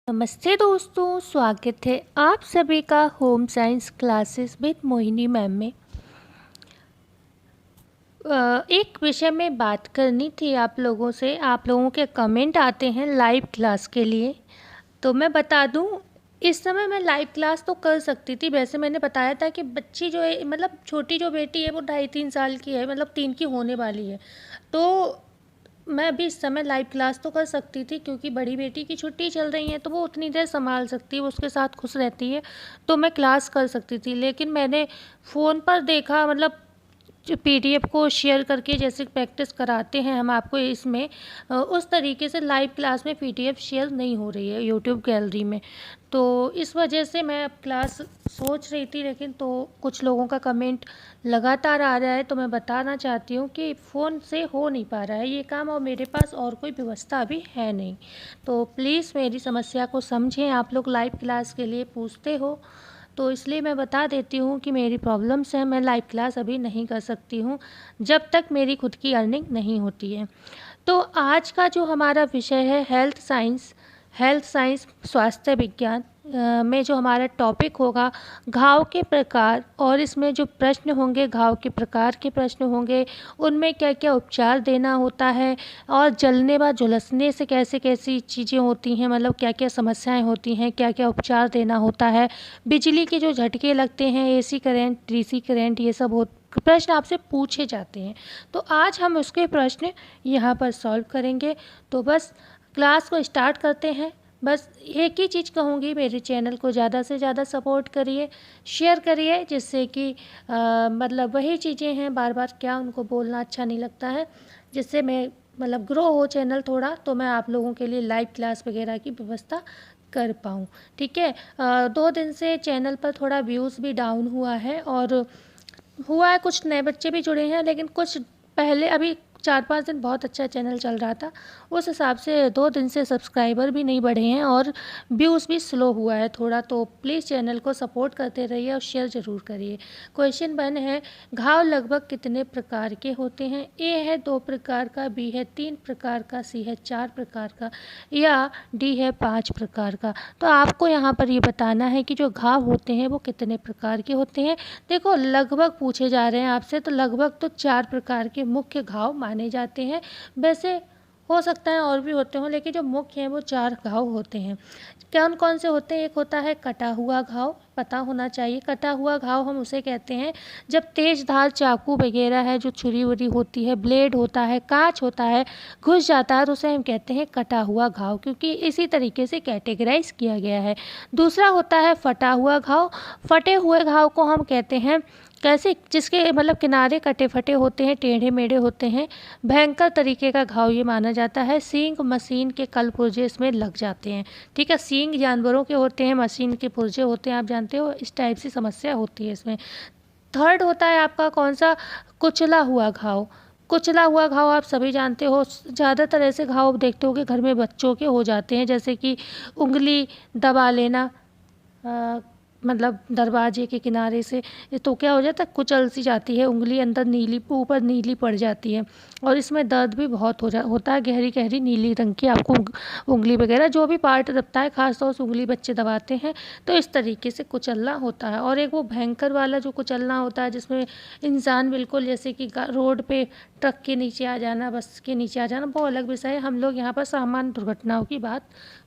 नमस्ते दोस्तों, स्वागत है आप सभी का home science classes with Mohini ma'am में। एक विषय में बात करनी थी आप लोगों से। आप लोगों के कमेंट आते हैं लाइव क्लास के लिए, तो मैं बता दूं, इस समय मैं लाइव क्लास तो कर सकती थी। वैसे मैंने बताया था कि बच्ची जो है, मतलब छोटी जो बेटी है वो 2.5-3 साल की है, मतलब 3 की होने वाली है। तो मैं अभी इस समय लाइव क्लास तो कर सकती थी, क्योंकि बड़ी बेटी की छुट्टी चल रही है तो वो उतनी देर संभाल सकती है, वो उसके साथ खुश रहती है, तो मैं क्लास कर सकती थी। लेकिन मैंने फ़ोन पर देखा, मतलब जो पीडीएफ को शेयर करके जैसे प्रैक्टिस कराते हैं हम आपको इसमें, उस तरीके से लाइव क्लास में पीडीएफ शेयर नहीं हो रही है यूट्यूब गैलरी में। तो इस वजह से मैं अब क्लास सोच रही थी, लेकिन तो कुछ लोगों का कमेंट लगातार आ रहा है, तो मैं बताना चाहती हूँ कि फ़ोन से हो नहीं पा रहा है ये काम, और मेरे पास और कोई व्यवस्था अभी है नहीं। तो प्लीज़ मेरी समस्या को समझें। आप लोग लाइव क्लास के लिए पूछते हो, तो इसलिए मैं बता देती हूँ कि मेरी प्रॉब्लम्स हैं। मैं लाइव क्लास अभी नहीं कर सकती हूँ जब तक मेरी खुद की अर्निंग नहीं होती है। तो आज का जो हमारा विषय है हेल्थ साइंस स्वास्थ्य विज्ञान में जो हमारा टॉपिक होगा घाव के प्रकार, और इसमें जो प्रश्न होंगे घाव के प्रकार के प्रश्न होंगे, उनमें क्या क्या उपचार देना होता है, और जलने व झुलसने से कैसे कैसी चीज़ें होती हैं, मतलब क्या क्या समस्याएं होती हैं, क्या क्या उपचार देना होता है, बिजली के जो झटके लगते हैं, एसी करंट, डीसी करंट, ये सब प्रश्न आपसे पूछे जाते हैं। तो आज हम उसके प्रश्न यहाँ पर सॉल्व करेंगे। तो बस क्लास को स्टार्ट करते हैं। बस एक ही चीज़ कहूँगी, मेरे चैनल को ज़्यादा से ज़्यादा सपोर्ट करिए, शेयर करिए, जिससे कि मतलब वही चीज़ें हैं, बार बार क्या उनको बोलना अच्छा नहीं लगता है, जिससे मैं मतलब ग्रो हो चैनल थोड़ा, तो मैं आप लोगों के लिए लाइव क्लास वगैरह की व्यवस्था कर पाऊँ। ठीक है। 2 दिन से चैनल पर थोड़ा व्यूज़ भी डाउन हुआ है, और हुआ है कुछ नए बच्चे भी जुड़े हैं, लेकिन कुछ पहले अभी 4-5 दिन बहुत अच्छा चैनल चल रहा था, उस हिसाब से 2 दिन से सब्सक्राइबर भी नहीं बढ़े हैं और व्यूज़ भी स्लो हुआ है थोड़ा। तो प्लीज़ चैनल को सपोर्ट करते रहिए और शेयर ज़रूर करिए। क्वेश्चन 1 है, घाव लगभग कितने प्रकार के होते हैं? ए है 2 प्रकार का, बी है 3 प्रकार का, सी है 4 प्रकार का, या डी है 5 प्रकार का। तो आपको यहाँ पर ये बताना है कि जो घाव होते हैं वो कितने प्रकार के होते हैं। देखो, लगभग पूछे जा रहे हैं आपसे, तो लगभग तो 4 प्रकार के मुख्य घाव माने जाते हैं। वैसे हो सकता है और भी होते हों, लेकिन जो मुख्य हैं वो 4 घाव होते हैं। कौन कौन से होते हैं? एक होता है कटा हुआ घाव, पता होना चाहिए। कटा हुआ घाव हम उसे कहते हैं जब तेज धार चाकू वगैरह है, जो छुरी वुरी होती है, ब्लेड होता है, कांच होता है, घुस जाता है, तो उसे हम कहते हैं कटा हुआ घाव, क्योंकि इसी तरीके से कैटेगराइज किया गया है। दूसरा होता है फटा हुआ घाव। फटे हुए घाव को हम कहते हैं कैसे, जिसके मतलब किनारे कटे फटे होते हैं, टेढ़े मेढ़े होते हैं, भयंकर तरीके का घाव ये माना जाता है। सींग मशीन के कल पुर्जे इसमें लग जाते हैं। ठीक है, सींग जानवरों के होते हैं, मशीन के पुर्जे होते हैं, आप जानते हो, इस टाइप से समस्या होती है इसमें। थर्ड होता है आपका कौन सा? कुचला हुआ घाव। कुचला हुआ घाव आप सभी जानते हो, ज़्यादातर ऐसे घाव देखते हो कि घर में बच्चों के हो जाते हैं, जैसे कि उंगली दबा लेना, मतलब दरवाजे के किनारे से, तो क्या हो जाता है, कुचल सी जाती है उंगली, अंदर नीली, ऊपर नीली पड़ जाती है, और इसमें दर्द भी बहुत होता है, गहरी गहरी नीली रंग की आपको उंगली वगैरह जो भी पार्ट दबता है, खासतौर से उंगली बच्चे दबाते हैं, तो इस तरीके से कुचलना होता है। और एक वो भयंकर वाला जो कुचलना होता है, जिसमें इंसान बिल्कुल जैसे कि रोड पे ट्रक के नीचे आ जाना, बस के नीचे आ जाना, वो अलग विषय है। हम लोग यहाँ पर सामान्य दुर्घटनाओं की बात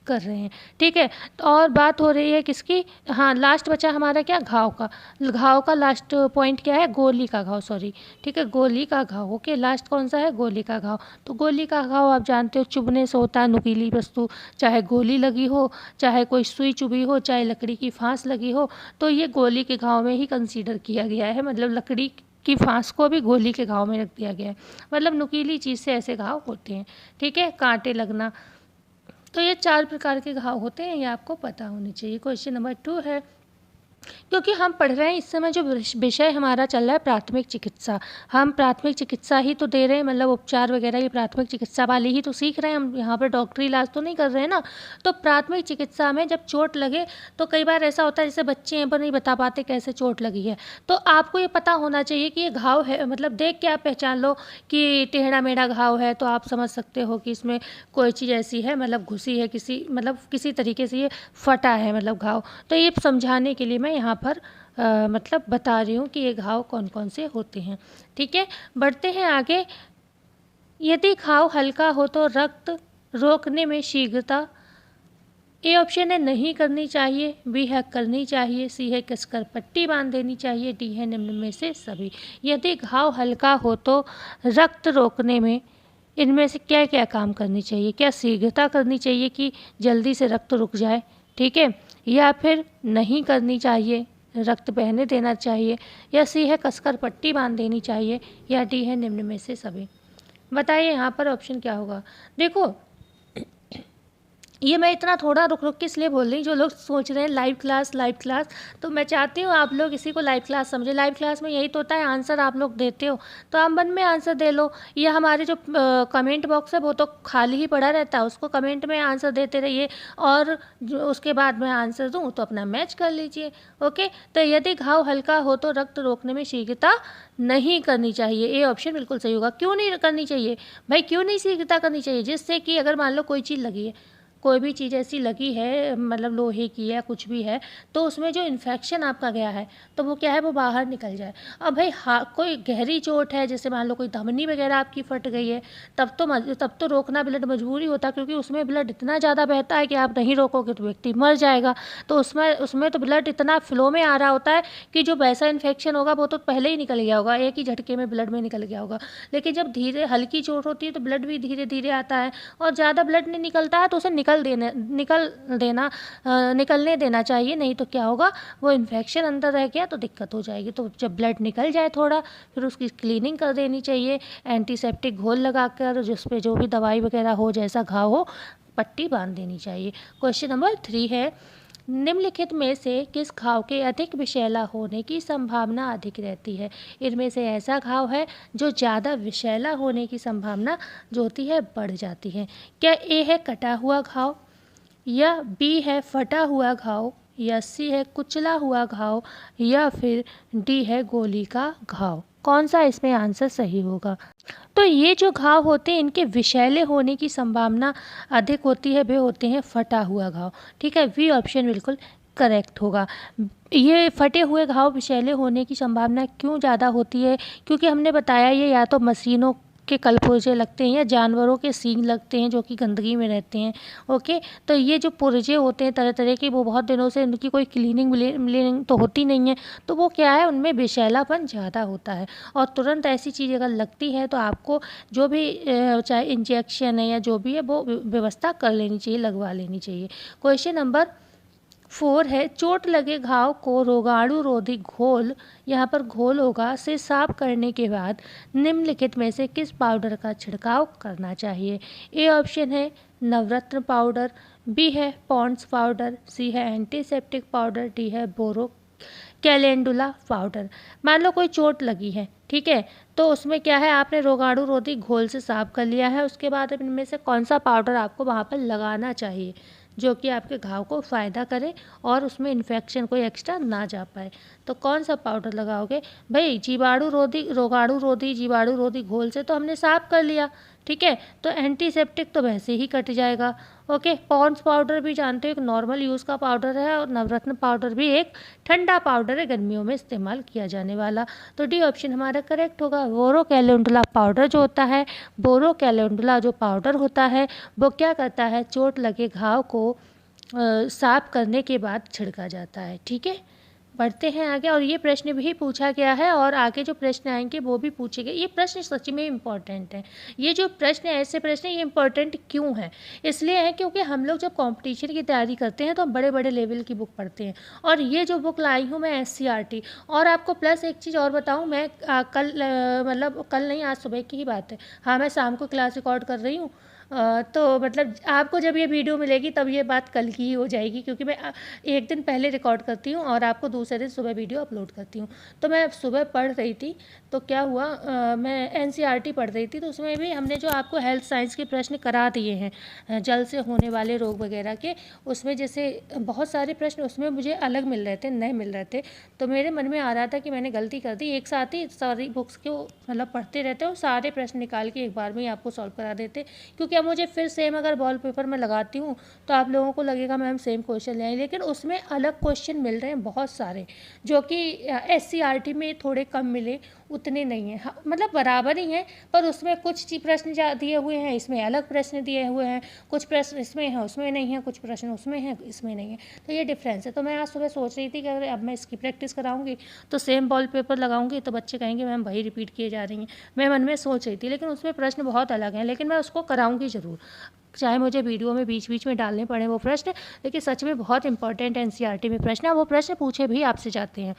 कर रहे हैं। ठीक है, तो और बात हो रही है किसकी? हाँ, लास्ट बचा हमारा क्या? घाव का। घाव का लास्ट पॉइंट क्या है? गोली का घाव, सॉरी। ठीक है, गोली का घाव। ओके, लास्ट कौन सा है? गोली का घाव। तो गोली का घाव आप जानते हो, चुभने से होता है, नुकीली वस्तु, चाहे गोली लगी हो, चाहे कोई सुई चुभी हो, चाहे लकड़ी की फांस लगी हो, तो ये गोली के घाव में ही कंसीडर किया गया है। मतलब लकड़ी की फांस को भी गोली के घाव में रख दिया गया है, मतलब नुकीली चीज़ से ऐसे घाव होते हैं। ठीक है, कांटे लगना। तो ये 4 प्रकार के घाव होते हैं, ये आपको पता होनी चाहिए। क्वेश्चन नंबर 2 है, क्योंकि हम पढ़ रहे हैं इस समय जो विषय हमारा चल रहा है प्राथमिक चिकित्सा, हम प्राथमिक चिकित्सा ही तो दे रहे हैं, मतलब उपचार वगैरह ये प्राथमिक चिकित्सा वाले ही तो सीख रहे हैं, हम यहाँ पर डॉक्टरी इलाज तो नहीं कर रहे हैं ना। तो प्राथमिक चिकित्सा में जब चोट लगे तो कई बार ऐसा होता है जैसे बच्चे हैं पर नहीं बता पाते कैसे चोट लगी है, तो आपको ये पता होना चाहिए कि ये घाव है, मतलब देख के आप पहचान लो कि टेढ़ा मेढ़ा घाव है तो आप समझ सकते हो कि इसमें कोई चीज़ ऐसी है, मतलब घुसी है किसी, मतलब किसी तरीके से ये फटा है मतलब घाव। तो ये समझाने के लिए मैं यहाँ पर मतलब बता रही हूँ कि ये घाव कौन कौन से होते हैं। ठीक है, बढ़ते हैं आगे। यदि घाव हल्का हो तो रक्त रोकने में शीघ्रता। ए ऑप्शन है नहीं करनी चाहिए, बी है करनी चाहिए, सी है कसकर पट्टी बांध देनी चाहिए, डी है निम्न में से सभी। यदि घाव हल्का हो तो रक्त रोकने में इनमें से क्या क्या काम करनी चाहिए? क्या शीघ्रता करनी चाहिए कि जल्दी से रक्त रुक जाए, ठीक है, या फिर नहीं करनी चाहिए, रक्त बहने देना चाहिए, या सी है कसकर पट्टी बांध देनी चाहिए, या डी है निम्न में से सभी। बताइए यहाँ पर ऑप्शन क्या होगा। देखो ये मैं इतना थोड़ा रुक रुक के इसलिए बोल रही हूँ, जो लोग सोच रहे हैं लाइव क्लास, तो मैं चाहती हूँ आप लोग इसी को लाइव क्लास समझे। लाइव क्लास में यही तो होता है, आंसर आप लोग देते हो तो आप मन में आंसर दे लो, या हमारे जो कमेंट बॉक्स है वो तो खाली ही पड़ा रहता है, उसको कमेंट में आंसर देते रहिए, और जो उसके बाद मैं आंसर दूँ तो अपना मैच कर लीजिए। ओके, तो यदि घाव हल्का हो तो रक्त रोकने में शीघ्रता नहीं करनी चाहिए। ए ऑप्शन बिल्कुल सही होगा। क्यों नहीं करनी चाहिए भाई, क्यों नहीं शीघ्रता करनी चाहिए? जिससे कि अगर मान लो कोई चीज़ लगी है, कोई भी चीज़ ऐसी लगी है, मतलब लोहे की या कुछ भी है, तो उसमें जो इन्फेक्शन आपका गया है तो वो क्या है, वो बाहर निकल जाए। अब भाई कोई गहरी चोट है, जैसे मान लो कोई धमनी वगैरह आपकी फट गई है, तब तो रोकना ब्लड मजबूरी होता, क्योंकि उसमें ब्लड इतना ज़्यादा बहता है कि आप नहीं रोकोगे तो व्यक्ति मर जाएगा। तो उसमें तो ब्लड इतना फ्लो में आ रहा होता है कि जो वैसा इन्फेक्शन होगा वो तो पहले ही निकल गया होगा, एक ही झटके में ब्लड में निकल गया होगा। लेकिन जब धीरे हल्की चोट होती है तो ब्लड भी धीरे धीरे आता है, और ज़्यादा ब्लड नहीं निकलता है तो उसे निकलने देना चाहिए, नहीं तो क्या होगा, वो इन्फेक्शन अंदर रह गया तो दिक्कत हो जाएगी। तो जब ब्लड निकल जाए थोड़ा, फिर उसकी क्लीनिंग कर देनी चाहिए, एंटीसेप्टिक घोल लगाकर, जिस पे जो भी दवाई वगैरह हो, जैसा घाव हो, पट्टी बांध देनी चाहिए। क्वेश्चन नंबर 3 है, निम्नलिखित में से किस घाव के अधिक विषैला होने की संभावना अधिक रहती है? इनमें से ऐसा घाव है जो ज़्यादा विषैला होने की संभावना जो होती है बढ़ जाती है। क्या ए है कटा हुआ घाव, या बी है फटा हुआ घाव, या सी है कुचला हुआ घाव, या फिर डी है गोली का घाव? कौन सा इसमें आंसर सही होगा? तो ये जो घाव होते हैं इनके विषैले होने की संभावना अधिक होती है, वे होते हैं फटा हुआ घाव। ठीक है, वी ऑप्शन बिल्कुल करेक्ट होगा। ये फटे हुए घाव विषैले होने की संभावना क्यों ज़्यादा होती है? क्योंकि हमने बताया ये या तो मशीनों के कलपुर्जे लगते हैं या जानवरों के सींग लगते हैं जो कि गंदगी में रहते हैं। ओके, तो ये जो पुर्जे होते हैं तरह तरह के, वो बहुत दिनों से उनकी कोई क्लीनिंग तो होती नहीं है, तो वो क्या है, उनमें विषैलापन ज़्यादा होता है। और तुरंत ऐसी चीज़ अगर लगती है तो आपको जो भी चाहे इंजेक्शन है या जो भी है वो व्यवस्था कर लेनी चाहिए, लगवा लेनी चाहिए। क्वेश्चन नंबर 4 है, चोट लगे घाव को रोगाणुरोधी घोल, यहाँ पर घोल होगा, से साफ करने के बाद निम्नलिखित में से किस पाउडर का छिड़काव करना चाहिए? ए ऑप्शन है नवरत्न पाउडर, बी है पॉन्ड्स पाउडर, सी है एंटीसेप्टिक पाउडर, डी है बोरो कैलेंडुला पाउडर। मान लो कोई चोट लगी है, ठीक है, तो उसमें क्या है, आपने रोगाणुरोधी घोल से साफ कर लिया है, उसके बाद इनमें से कौन सा पाउडर आपको वहाँ पर लगाना चाहिए जो कि आपके घाव को फ़ायदा करे और उसमें इन्फेक्शन कोई एक्स्ट्रा ना जा पाए? तो कौन सा पाउडर लगाओगे भाई? रोगाणुरोधी जीवाणु रोधी घोल से तो हमने साफ कर लिया, ठीक है, तो एंटीसेप्टिक तो वैसे ही कट जाएगा। ओके, पॉन्ड्स पाउडर भी जानते हो एक नॉर्मल यूज़ का पाउडर है, और नवरत्न पाउडर भी एक ठंडा पाउडर है, गर्मियों में इस्तेमाल किया जाने वाला। तो डी ऑप्शन हमारा करेक्ट होगा। बोरो कैलेंडुला पाउडर जो होता है, बोरो कैलेंडुला जो पाउडर होता है वो क्या करता है, चोट लगे घाव को साफ करने के बाद छिड़का जाता है। ठीक है, बढ़ते हैं आगे। और ये प्रश्न भी पूछा गया है और आगे जो प्रश्न आएंगे वो भी पूछे गए। ये प्रश्न सच में इम्पॉर्टेंट है। ये जो प्रश्न ऐसे प्रश्न ये इम्पॉर्टेंट क्यों है? इसलिए है क्योंकि हम लोग जब कंपटीशन की तैयारी करते हैं तो हम बड़े बड़े लेवल की बुक पढ़ते हैं, और ये जो बुक लाई हूँ मैं SCERT। और आपको प्लस एक चीज़ और बताऊँ, मैं मतलब कल नहीं, आज सुबह की ही बात है, हाँ मैं शाम को क्लास रिकॉर्ड कर रही हूँ, तो मतलब आपको जब ये वीडियो मिलेगी तब ये बात कल की ही हो जाएगी, क्योंकि मैं एक दिन पहले रिकॉर्ड करती हूँ और आपको दूसरे दिन सुबह वीडियो अपलोड करती हूँ। तो मैं सुबह पढ़ रही थी तो क्या हुआ, मैं एनसीईआरटी पढ़ रही थी, तो उसमें भी हमने जो आपको हेल्थ साइंस के प्रश्न करा दिए हैं, जल से होने वाले रोग वगैरह के, उसमें जैसे बहुत सारे प्रश्न उसमें मुझे अलग मिल रहे थे, नए मिल रहे थे। तो मेरे मन में आ रहा था कि मैंने गलती कर दी, एक साथ ही सारी बुक्स को मतलब पढ़ते रहते और सारे प्रश्न निकाल के एक बार में ही आपको सॉल्व करा देते, क्योंकि अब मुझे फिर सेम अगर वॉल पेपर में लगाती हूँ तो आप लोगों को लगेगा मैम सेम क्वेश्चन ले आई, लेकिन उसमें अलग क्वेश्चन मिल रहे हैं बहुत सारे, जो कि एससीईआरटी में थोड़े कम मिले, उतने नहीं हैं। हाँ, मतलब बराबर ही हैं, पर उसमें कुछ प्रश्न दिए हुए हैं, इसमें अलग प्रश्न दिए हुए हैं, कुछ प्रश्न इसमें हैं उसमें नहीं है, कुछ प्रश्न उसमें हैं इसमें नहीं है, तो ये डिफरेंस है। तो मैं आज सुबह सोच रही थी कि अगर अब मैं इसकी प्रैक्टिस कराऊंगी तो सेम वॉल पेपर लगाऊंगी तो बच्चे कहेंगे मैम वही रिपीट किए जा रही हैं। मैं मन में सोच रही थी, लेकिन उसमें प्रश्न बहुत अलग हैं, लेकिन मैं उसको कराऊंगी ज़रूर, चाहे मुझे वीडियो में बीच बीच में डालने पड़े वो प्रश्न, लेकिन सच में बहुत इंपॉर्टेंट है एनसीईआरटी में प्रश्न, वो प्रश्न पूछे भी आपसे जाते हैं।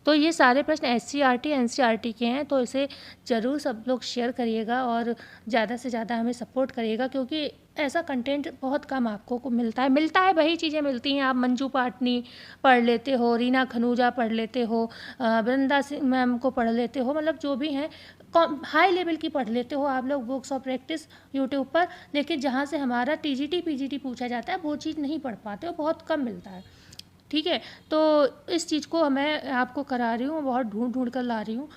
तो ये सारे प्रश्न एससीईआरटी एनसीईआरटी के हैं, तो इसे ज़रूर सब लोग शेयर करिएगा और ज़्यादा से ज़्यादा हमें सपोर्ट करिएगा, क्योंकि ऐसा कंटेंट बहुत कम आपको को मिलता है वही चीज़ें मिलती हैं। आप मंजू पाटनी पढ़ लेते हो, रीना खनूजा पढ़ लेते हो, वृंदा सिंह मैम को पढ़ लेते हो, मतलब जो भी हैं हाई लेवल की पढ़ लेते हो आप लोग बुक्स ऑफ प्रैक्टिस यूट्यूब पर, लेकिन जहाँ से हमारा टीजीटी पीजीटी पूछा जाता है वो चीज़ नहीं पढ़ पाते हो, बहुत कम मिलता है। ठीक है, तो इस चीज़ को मैं आपको करा रही हूँ, बहुत ढूंढ ढूंढ कर ला रही हूँ,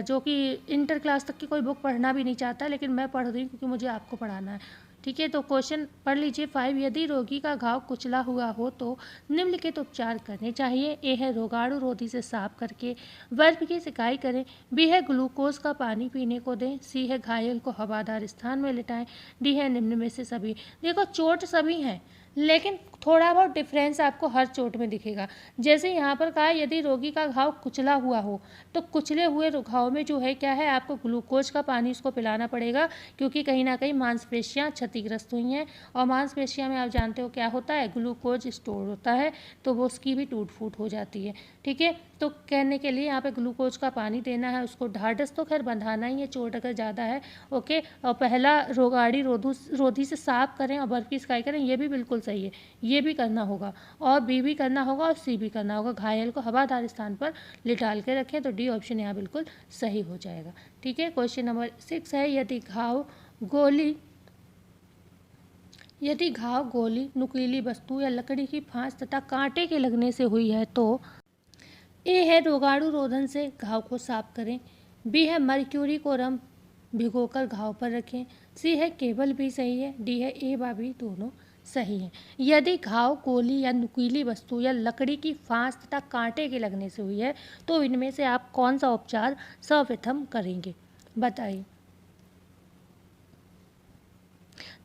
जो कि इंटर क्लास तक की कोई बुक पढ़ना भी नहीं चाहता, लेकिन मैं पढ़ रही हूँ क्योंकि मुझे आपको पढ़ाना है। ठीक है, तो क्वेश्चन पढ़ लीजिए 5, यदि रोगी का घाव कुचला हुआ हो तो निम्नलिखित उपचार करने चाहिए। ए है रोगाणु रोधी से साफ करके बर्फ की सिकाई करें। बी है ग्लूकोज का पानी पीने को दें। सी है घायल को हवादार स्थान में लिटाएं। डी है निम्न में से सभी। देखो चोट सभी हैं, लेकिन थोड़ा बहुत डिफरेंस आपको हर चोट में दिखेगा। जैसे यहाँ पर कहा यदि रोगी का घाव कुचला हुआ हो, तो कुचले हुए घाव में जो है क्या है, आपको ग्लूकोज का पानी उसको पिलाना पड़ेगा, क्योंकि कहीं ना कहीं मांसपेशियाँ क्षतिग्रस्त हुई हैं, और मांसपेशियाँ में आप जानते हो क्या होता है, ग्लूकोज स्टोर होता है, तो वो उसकी भी टूट फूट हो जाती है। ठीक है, तो कहने के लिए यहाँ पे ग्लूकोज का पानी देना है, उसको ढाढ़स तो खैर बंधाना ही है चोट अगर ज़्यादा है। ओके, और पहला रोगाड़ी रोधी से साफ करें और बर्फ की सिकाई करें, ये भी बिल्कुल सही है, ये भी करना होगा, और बी भी करना होगा और सी भी करना होगा। घायल को हवादार स्थान पर लिटाल के रखें, तो डी ऑप्शन यहाँ बिल्कुल सही हो जाएगा। ठीक है, क्वेश्चन नंबर 6 है, यदि घाव गोली नुकीली वस्तु या लकड़ी की फांस तथा कांटे के लगने से हुई है तो ए है रोगाणु रोधन से घाव को साफ करें। बी है मर्क्यूरी को रम भिगोकर घाव पर रखें। सी है केवल भी सही है। डी है ए व बी दोनों सही है। यदि घाव गोली या नुकीली वस्तु या लकड़ी की फांस तथा कांटे के लगने से हुई है तो इनमें से आप कौन सा उपचार सर्वप्रथम करेंगे, बताइए।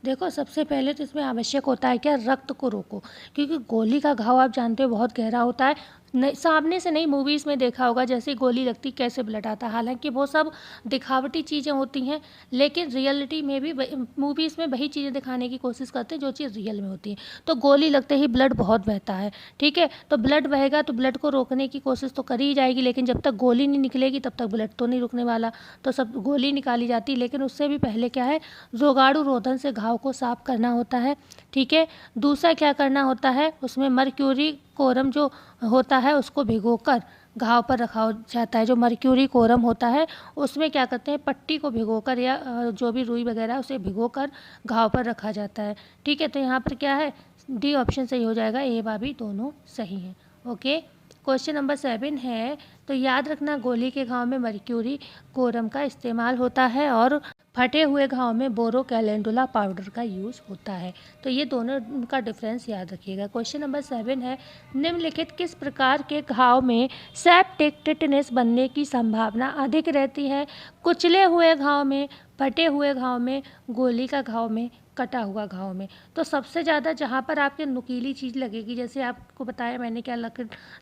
देखो सबसे पहले तो इसमें आवश्यक होता है क्या, रक्त को रोको, क्योंकि गोली का घाव आप जानते हो बहुत गहरा होता है। नहीं, सामने से नहीं, मूवीज़ में देखा होगा जैसे ही गोली लगती कैसे ब्लड आता है, हालांकि वो सब दिखावटी चीज़ें होती हैं, लेकिन रियलिटी में भी मूवीज़ में वही चीज़ें दिखाने की कोशिश करते हैं जो चीज़ रियल में होती है। तो गोली लगते ही ब्लड बहुत बहता है। ठीक है, तो ब्लड बहेगा तो ब्लड को रोकने की कोशिश तो करी ही जाएगी, लेकिन जब तक गोली नहीं निकलेगी तब तक ब्लड तो नहीं रुकने वाला, तो सब गोली निकाली जाती, लेकिन उससे भी पहले क्या है, रोगाणु रोधन से घाव को साफ करना होता है। ठीक है, दूसरा क्या करना होता है, उसमें मर्क्यूरी कोरम जो होता है उसको भिगोकर घाव पर रखा जाता है। जो मर्क्यूरी कोरम होता है उसमें क्या करते हैं, पट्टी को भिगोकर या जो भी रुई वगैरह उसे भिगोकर घाव पर रखा जाता है। ठीक है, तो यहाँ पर क्या है, डी ऑप्शन सही हो जाएगा, ए व बी दोनों सही हैं। ओके, क्वेश्चन नंबर 7 है, तो याद रखना गोली के घाव में मर्क्यूरी कोरम का इस्तेमाल होता है और फटे हुए घाव में बोरो कैलेंडुला पाउडर का यूज़ होता है। तो ये दोनों का डिफरेंस याद रखिएगा। क्वेश्चन नंबर 7 है, निम्नलिखित किस प्रकार के घाव में सेप्टिक टिटनेस बनने की संभावना अधिक रहती है। कुचले हुए घाव में, फटे हुए घाव में, गोली का घाव में, कटा हुआ घाव में। तो सबसे ज़्यादा जहाँ पर आपके नुकीली चीज़ लगेगी, जैसे आपको बताया मैंने क्या,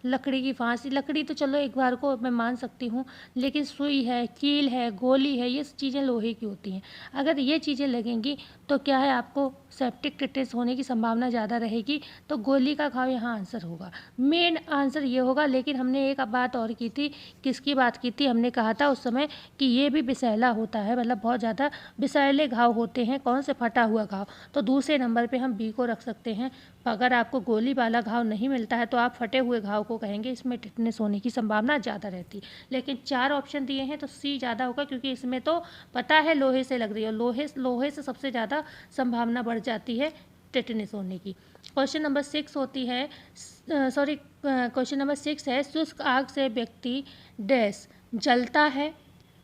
लकड़ी की फांसी, लकड़ी तो चलो एक बार को मैं मान सकती हूँ, लेकिन सुई है, कील है, गोली है, ये चीज़ें लोहे की होती हैं। अगर ये चीज़ें लगेंगी तो क्या है, आपको सेप्टिक टिटनेस होने की संभावना ज़्यादा रहेगी, तो गोली का घाव यहाँ आंसर होगा, मेन आंसर ये होगा। लेकिन हमने एक बात और की थी, किसकी बात की थी, हमने कहा था उस समय कि ये भी विषैला होता है, मतलब बहुत ज़्यादा विषैले घाव होते हैं। कौन से, फटा हुआ हुआ घाव, तो दूसरे नंबर पे हम बी को रख सकते हैं। अगर आपको गोली वाला घाव नहीं मिलता है तो आप फटे हुए घाव को कहेंगे, इसमें टिटनेस होने की संभावना ज़्यादा रहती। लेकिन 4 ऑप्शन दिए हैं तो सी ज़्यादा होगा, क्योंकि इसमें तो पता है लोहे से लग रही है, लोहे से सबसे ज़्यादा संभावना बढ़ जाती है टिटनेस होने की। क्वेश्चन नंबर 6 होती है, क्वेश्चन नंबर 6 है, शुष्क आग से व्यक्ति डैश जलता है,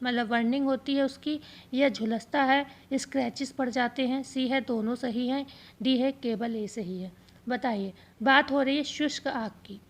मतलब बर्निंग होती है उसकी, या झुलसता है, स्क्रैचेस पड़ जाते हैं। सी है दोनों सही हैं, डी है केवल ए सही है। बताइए, बात हो रही है शुष्क आग की।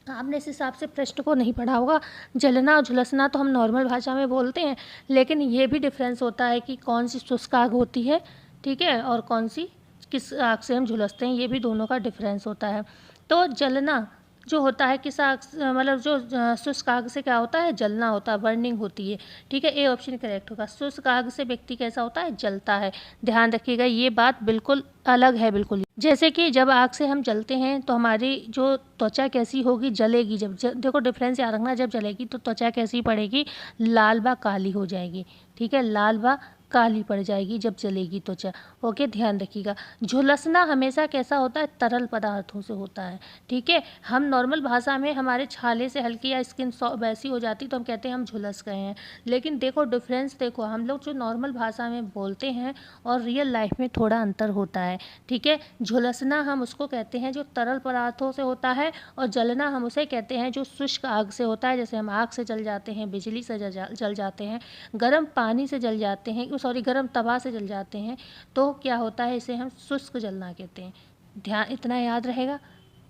आपने इस हिसाब से प्रश्न को नहीं पढ़ा होगा। जलना और झुलसना तो हम नॉर्मल भाषा में बोलते हैं, लेकिन ये भी डिफरेंस होता है कि कौन सी शुष्क आग होती है, ठीक है, और कौन सी किस आग से हम झुलसते हैं, ये भी दोनों का डिफरेंस होता है। तो जलना जो होता है किस आग मतलब जो शुष्क आग से क्या होता है, जलना होता है, बर्निंग होती है, ठीक है, ए ऑप्शन करेक्ट होगा। शुष्क आग से व्यक्ति कैसा होता है, जलता है। ध्यान रखिएगा, ये बात बिल्कुल अलग है, बिल्कुल। जैसे कि जब आग से हम जलते हैं तो हमारी जो त्वचा कैसी होगी, जलेगी। देखो डिफरेंस याद रखना, जब जलेगी तो त्वचा कैसी पड़ेगी, लाल व काली हो जाएगी, ठीक है, लाल व काली पड़ जाएगी जब जलेगी त्वचा। ओके, ध्यान रखिएगा। झुलसना हमेशा कैसा होता है, तरल पदार्थों से होता है, ठीक है। हम नॉर्मल भाषा में हमारे छाले से हल्की या स्किन वैसी हो जाती तो हम कहते हैं हम झुलस गए हैं, लेकिन देखो डिफरेंस देखो, हम लोग जो नॉर्मल भाषा में बोलते हैं और रियल लाइफ में थोड़ा अंतर होता है, ठीक है। झुलसना हम उसको कहते हैं जो तरल पदार्थों से होता है, और जलना हम उसे कहते हैं जो शुष्क आग से होता है। जैसे हम आग से जल जाते हैं, बिजली से जल जाते हैं, गर्म पानी से जल जाते हैं, गर्म तवा से जल जाते हैं, तो क्या होता है, इसे हम शुष्क जलना कहते हैं। ध्यान, इतना याद रहेगा,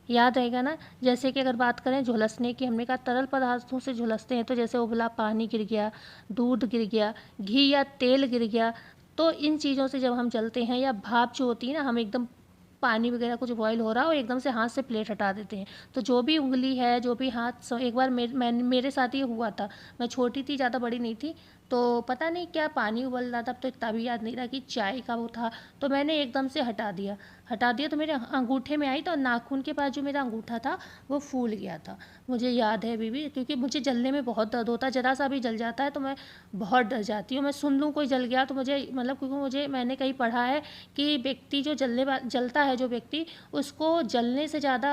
याद रहेगा ना। जैसे कि अगर बात करें झुलसने की, हमने कहा तरल पदार्थों से झुलसते हैं, तो जैसे उबला पानी गिर गया, दूध गिर गया, घी या तेल गिर गया, तो इन चीज़ों से जब हम जलते हैं, या भाप जो होती है ना, हम एकदम पानी वगैरह कुछ बॉईल हो रहा हो, एकदम से हाथ से प्लेट हटा देते हैं, तो जो भी उंगली है, जो भी हाथ, एक बार मेरे साथ ये हुआ था। मैं छोटी थी, ज़्यादा बड़ी नहीं थी, तो पता नहीं क्या पानी उबल रहा था, अब तो इतना भी याद नहीं रहा कि चाय का वो था, तो मैंने एकदम से हटा दिया तो मेरे अंगूठे में आई, तो नाखून के पास जो मेरा अंगूठा था वो फूल गया था। मुझे याद है अभी भी, क्योंकि मुझे जलने में बहुत दर्द होता है, ज़रा सा भी जल जाता है तो मैं बहुत डर जाती हूँ। मैं सुन लूँ कोई जल गया तो मुझे, मतलब क्योंकि मैंने कहीं पढ़ा है कि व्यक्ति जो जलता है, जो व्यक्ति, उसको जलने से ज़्यादा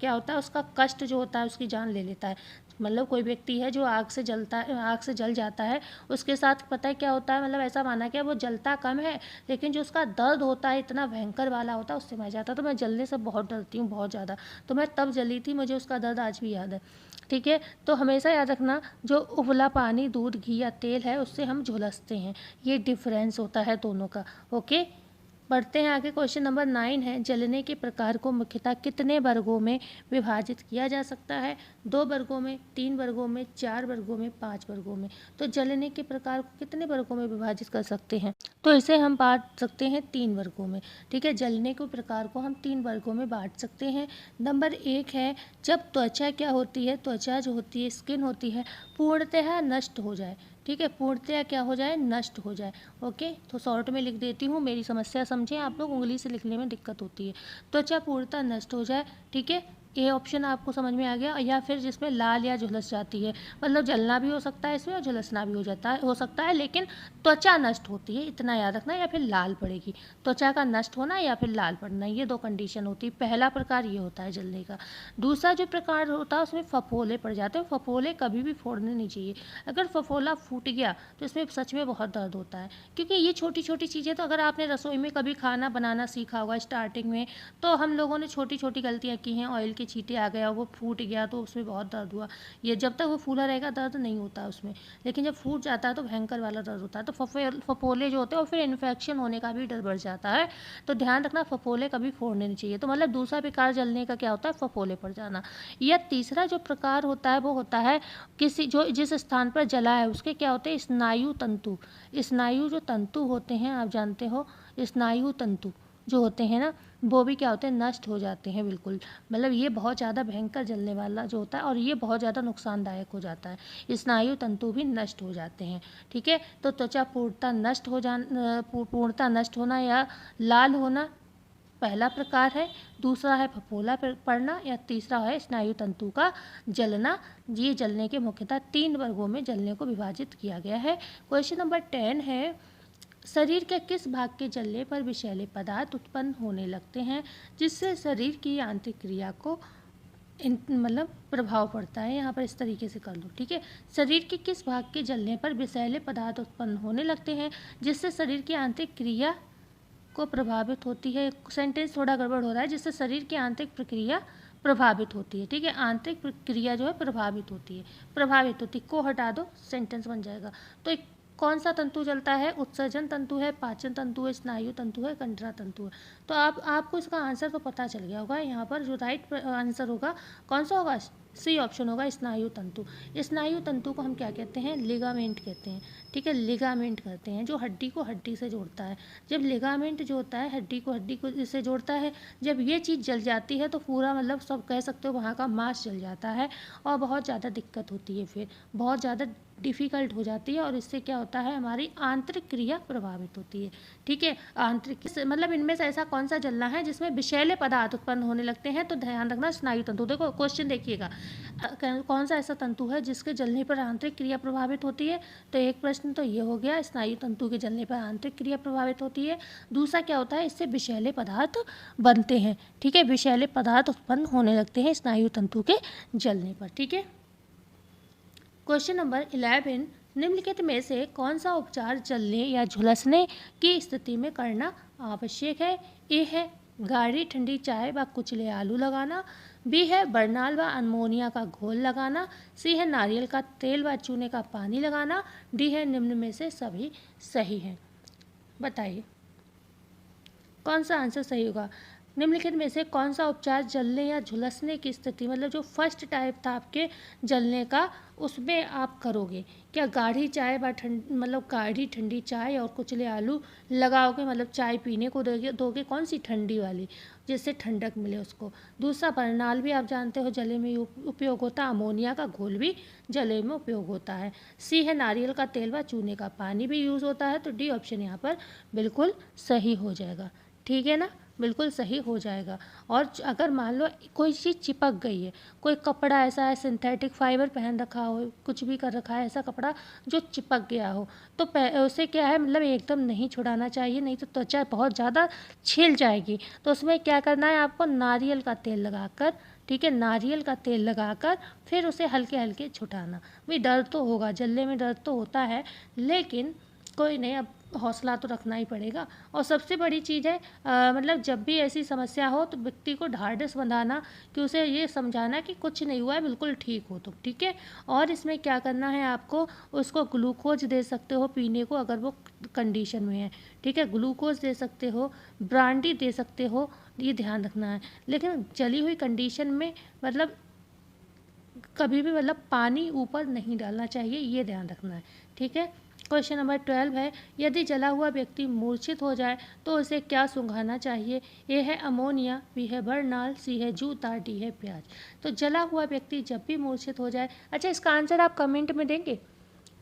क्या होता है, उसका कष्ट जो होता है उसकी जान ले लेता है। मतलब कोई व्यक्ति है जो आग से जल जाता है, उसके साथ पता है क्या होता है, मतलब ऐसा माना गया वो जलता कम है, लेकिन जो उसका दर्द होता है इतना भयंकर वाला होता है, उससे मर जाता है। तो मैं जलने से बहुत डरती हूँ, बहुत ज़्यादा। तो मैं तब जली थी, मुझे उसका दर्द आज भी याद है, ठीक है। तो हमेशा याद रखना, जो उबला पानी, दूध, घी या तेल है, उससे हम झुलसते हैं, ये डिफरेंस होता है दोनों का। ओके, बढ़ते हैं आगे। क्वेश्चन नंबर 9 है, जलने के प्रकार को मुख्यतः कितने वर्गों में विभाजित किया जा सकता है? 2 वर्गों में, 3 वर्गों में, 4 वर्गों में, 5 वर्गों में। तो जलने के प्रकार को कितने वर्गों में विभाजित कर सकते हैं? तो इसे हम बांट सकते हैं 3 वर्गों में, ठीक है। जलने के प्रकार को हम 3 वर्गों में बांट सकते हैं। नंबर 1 है, जब त्वचा क्या होती है, त्वचा जो होती है, स्किन होती है, पूर्णतः नष्ट हो जाए, ठीक है, पूर्णतः क्या हो जाए, नष्ट हो जाए। ओके, तो शॉर्ट में लिख देती हूँ, मेरी समस्या समझें आप लोग, उंगली से लिखने में दिक्कत होती है। त्वचा पूर्णतः नष्ट हो जाए, ठीक है, ये ऑप्शन आपको समझ में आ गया। या फिर जिसमें लाल या झुलस जाती है, मतलब जलना भी हो सकता है इसमें और झुलसना भी हो सकता है, लेकिन त्वचा नष्ट होती है, इतना याद रखना, या फिर लाल पड़ेगी। त्वचा का नष्ट होना या फिर लाल पड़ना, ये 2 कंडीशन होती है। पहला प्रकार ये होता है जलने का। दूसरा जो प्रकार होता है उसमें फफोले पड़ जाते हैं। फफोले कभी भी फोड़ने नहीं चाहिए। अगर फफोला फूट गया तो इसमें सच में बहुत दर्द होता है, क्योंकि ये छोटी छोटी चीज़ें, तो अगर आपने रसोई में कभी खाना बनाना सीखा होगा स्टार्टिंग में, तो हम लोगों ने छोटी छोटी गलतियाँ की हैं। ऑयल के छींटे आ गया, वो फूट गया तो उसमें बहुत दर्द हुआ। ये जब तक वो फूला रहेगा दर्द नहीं होता उसमें, लेकिन जब फूट जाता है तो भयंकर वाला दर्द होता है। तो फफोले जो होते हैं, और फिर इन्फेक्शन होने का भी डर बढ़ जाता है। तो ध्यान रखना, फफोले कभी फोड़ने नहीं चाहिए। तो मतलब दूसरा प्रकार जलने का क्या होता है, फफोले पड़ जाना। या तीसरा जो प्रकार होता है वो होता है जिस स्थान पर जला है उसके क्या होते हैं, स्नायु तंतु। स्नायु जो तंतु होते हैं, आप जानते हो, स्नायु तंतु जो होते हैं ना, वो भी क्या होते हैं, नष्ट हो जाते हैं बिल्कुल। मतलब ये बहुत ज़्यादा भयंकर जलने वाला जो होता है, और ये बहुत ज़्यादा नुकसानदायक हो जाता है। स्नायु तंतु भी नष्ट हो जाते हैं, ठीक है। तो त्वचा पूर्णतः नष्ट होना या लाल होना पहला प्रकार है। दूसरा है फफोला पड़ना, या तीसरा है स्नायु तंतु का जलना। ये जलने के मुख्यतः 3 वर्गों में जलने को विभाजित किया गया है। क्वेश्चन नंबर 10 है, शरीर के किस भाग के जलने पर विषैले पदार्थ उत्पन्न होने लगते हैं जिससे शरीर की आंतरिक क्रिया को मतलब प्रभाव पड़ता है। यहाँ पर इस तरीके से कर लो, ठीक है। शरीर के किस भाग के जलने पर विषैले पदार्थ उत्पन्न होने लगते हैं जिससे शरीर की आंतरिक क्रिया को प्रभावित होती है। सेंटेंस थोड़ा गड़बड़ हो रहा है, जिससे शरीर की आंतरिक प्रक्रिया प्रभावित होती है, ठीक है। आंतरिक प्रक्रिया जो है प्रभावित होती है, को हटा दो, सेंटेंस बन जाएगा। तो एक कौन सा तंतु जलता है? उत्सर्जन तंतु है, पाचन तंतु है, स्नायु तंतु है, कंडरा तंतु है। तो आपको इसका आंसर तो पता चल गया होगा। यहाँ पर जो राइट आंसर होगा कौन सा होगा? सी ऑप्शन होगा, स्नायु तंतु। स्नायु तंतु को हम क्या कहते हैं? लिगामेंट कहते हैं, ठीक है। लिगामेंट कहते हैं जो हड्डी को हड्डी से जोड़ता है। जब लिगामेंट जो होता है हड्डी को से जोड़ता है, जब ये चीज़ जल जाती है तो पूरा मतलब सब कह सकते हो वहाँ का मांस जल जाता है और बहुत ज़्यादा दिक्कत होती है, फिर बहुत ज़्यादा डिफ़िकल्ट हो जाती है और इससे क्या होता है? हमारी आंतरिक क्रिया प्रभावित होती है, ठीक है। आंतरिक मतलब इनमें से ऐसा कौन सा जलना है जिसमें विषैले पदार्थ उत्पन्न होने लगते हैं? तो ध्यान रखना, स्नायु तंतु। देखो क्वेश्चन देखिएगा, कौन सा ऐसा तंतु है जिसके जलने पर आंतरिक क्रिया प्रभावित होती है? तो एक प्रश्न तो ये हो गया, स्नायु तंतु के जलने पर आंतरिक क्रिया प्रभावित होती है। दूसरा क्या होता है? इससे विषैले पदार्थ बनते हैं, ठीक है। विषैले पदार्थ उत्पन्न होने लगते हैं स्नायु तंतु के जलने पर, ठीक है। क्वेश्चन नंबर 11, निम्नलिखित में से कौन सा उपचार जलने या झुलसने की स्थिति में करना आवश्यक है? ए है गाढ़ी ठंडी चाय व कुचले आलू लगाना, बी है बरनाल व अमोनिया का घोल लगाना, सी है नारियल का तेल व चूने का पानी लगाना, डी है निम्न में से सभी सही है। बताइए कौन सा आंसर सही होगा। निम्नलिखित में से कौन सा उपचार जलने या झुलसने की स्थिति, मतलब जो फर्स्ट टाइप था आपके जलने का, उसमें आप करोगे? क्या गाढ़ी चाय मतलब गाढ़ी ठंडी चाय और कुचले आलू लगाओगे, मतलब चाय पीने को दोगे कौन सी? ठंडी वाली, जिससे ठंडक मिले उसको। दूसरा बरनाल भी आप जानते हो जले में उपयोग होता है, अमोनिया का घोल भी जले में उपयोग होता है। सी है नारियल का तेल व चूने का पानी भी यूज़ होता है। तो डी ऑप्शन यहाँ पर बिल्कुल सही हो जाएगा, ठीक है ना, बिल्कुल सही हो जाएगा। और अगर मान लो कोई चीज़ चिपक गई है, कोई कपड़ा ऐसा है सिंथेटिक फाइबर पहन रखा हो, कुछ भी कर रखा है ऐसा कपड़ा जो चिपक गया हो, तो उसे क्या है, मतलब एकदम नहीं छुड़ाना चाहिए, नहीं तो त्वचा बहुत ज़्यादा छिल जाएगी। तो उसमें क्या करना है आपको? नारियल का तेल लगाकर, ठीक है, नारियल का तेल लगाकर फिर उसे हल्के हल्के छुटाना। भाई दर्द तो होगा, जलने में दर्द तो होता है, लेकिन कोई नहीं, अब हौसला तो रखना ही पड़ेगा। और सबसे बड़ी चीज़ है मतलब जब भी ऐसी समस्या हो तो व्यक्ति को ढाढ़स बंधाना, कि उसे ये समझाना कि कुछ नहीं हुआ है, बिल्कुल ठीक हो तुम, ठीक है। और इसमें क्या करना है आपको? उसको ग्लूकोज दे सकते हो पीने को अगर वो कंडीशन में है, ठीक है, ग्लूकोज दे सकते हो, ब्रांडी दे सकते हो, ये ध्यान रखना है। लेकिन जली हुई कंडीशन में मतलब कभी भी मतलब पानी ऊपर नहीं डालना चाहिए, ये ध्यान रखना है, ठीक है। क्वेश्चन नंबर 12 है, यदि जला हुआ व्यक्ति मूर्छित हो जाए तो उसे क्या सूंघाना चाहिए? ए है अमोनिया, बी है बरनाल, सी है जूता, डी है प्याज। तो जला हुआ व्यक्ति जब भी मूर्छित हो जाए, अच्छा इसका आंसर आप कमेंट में देंगे।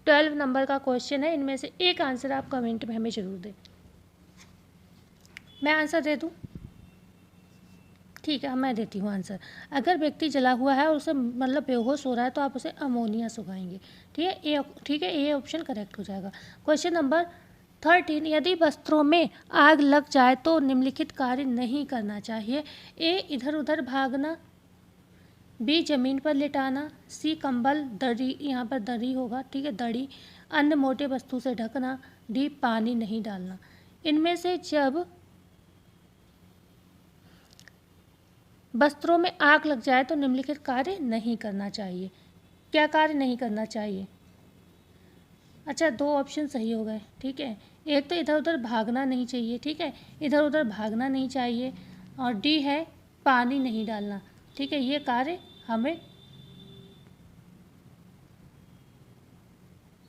12 नंबर का क्वेश्चन है, इनमें से एक आंसर आप कमेंट में हमें जरूर दें। मैं आंसर दे दूँ? ठीक है, मैं देती हूँ आंसर। अगर व्यक्ति जला हुआ है और उसे मतलब बेहोश हो रहा है तो आप उसे अमोनिया सुखाएंगे, ठीक है। ए ऑप्शन करेक्ट हो जाएगा। क्वेश्चन नंबर 13, यदि वस्त्रों में आग लग जाए तो निम्नलिखित कार्य नहीं करना चाहिए। ए इधर उधर भागना, बी जमीन पर लिटाना, सी कंबल दरी, यहाँ पर दरी होगा, ठीक है, दड़ी, अन्य मोटे वस्तु से ढकना, डी पानी नहीं डालना। इनमें से जब वस्त्रों में आग लग जाए तो निम्नलिखित कार्य नहीं करना चाहिए। क्या कार्य नहीं करना चाहिए? अच्छा, दो ऑप्शन सही हो गए, ठीक है। एक तो इधर उधर भागना नहीं चाहिए, ठीक है, इधर उधर भागना नहीं चाहिए, और डी है पानी नहीं डालना, ठीक है। ये कार्य हमें,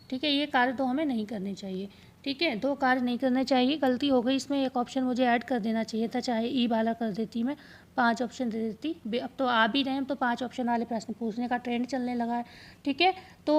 ठीक है, ये कार्य तो हमें नहीं करने चाहिए, ठीक है। दो कार्य नहीं करने चाहिए, गलती हो गई, इसमें एक ऑप्शन मुझे ऐड कर देना चाहिए था, चाहे ई वाला कर देती मैं, 5 ऑप्शन दे देती। अब तो आ भी रहे हैं तो 5 ऑप्शन वाले प्रश्न पूछने का ट्रेंड चलने लगा है, ठीक है। तो